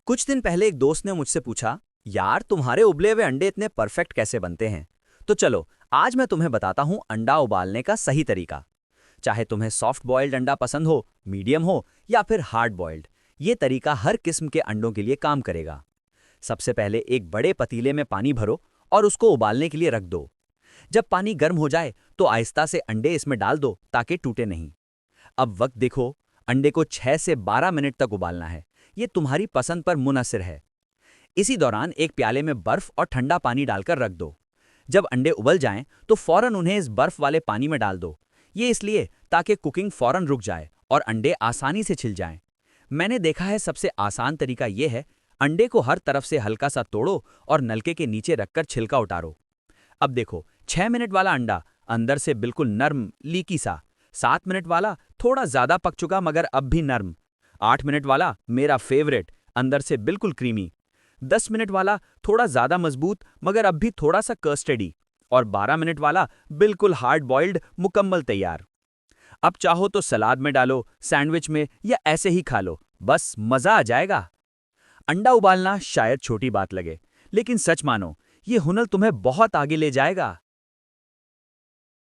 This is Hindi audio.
कुछ दिन पहले एक दोस्त ने मुझसे पूछा, यार तुम्हारे उबले हुए अंडे इतने परफेक्ट कैसे बनते हैं? तो चलो, आज मैं तुम्हें बताता हूँ अंडा उबालने का सही तरीका। चाहे तुम्हें सॉफ्ट बॉइल्ड अंडा पसंद हो, मीडियम हो या फिर हार्ड बॉइल्ड, ये तरीका हर किस्म के अंडों के लिए काम करेगा। सबसे पहले एक बड़े पतीले में पानी भरो और उसको उबालने के लिए रख दो। जब पानी गर्म हो जाए तो आहिस्ता से अंडे इसमें डाल दो ताकि टूटे नहीं। अब वक्त देखो, अंडे को 6 से 12 मिनट तक उबालना है। ये तुम्हारी पसंद पर मुनहसिर है। इसी दौरान एक प्याले में बर्फ और ठंडा पानी डालकर रख दो। जब अंडे उबल जाएं तो फौरन उन्हें इस बर्फ वाले पानी में डाल दो। ये इसलिए ताकि कुकिंग फौरन रुक जाए और अंडे आसानी से छिल जाएं। मैंने देखा है सबसे आसान तरीका यह है, अंडे को हर तरफ से हल्का सा तोड़ो और नलके के नीचे रखकर छिलका उतारो। अब देखो, 6 मिनट वाला अंडा अंदर से बिल्कुल नर्म लीकी सा, 7 मिनट वाला थोड़ा ज्यादा पक चुका मगर अब भी नर्म, 8 मिनट वाला मेरा फेवरेट अंदर से बिल्कुल क्रीमी, 10 मिनट वाला थोड़ा ज्यादा मजबूत मगर अब भी थोड़ा सा कर्स्टेडी, और 12 मिनट वाला बिल्कुल हार्ड बॉइल्ड मुकम्मल तैयार। अब चाहो तो सलाद में डालो, सैंडविच में, या ऐसे ही खा लो, बस मजा आ जाएगा। अंडा उबालना शायद छोटी बात लगे, लेकिन सच मानो, ये हुनर तुम्हें बहुत आगे ले जाएगा।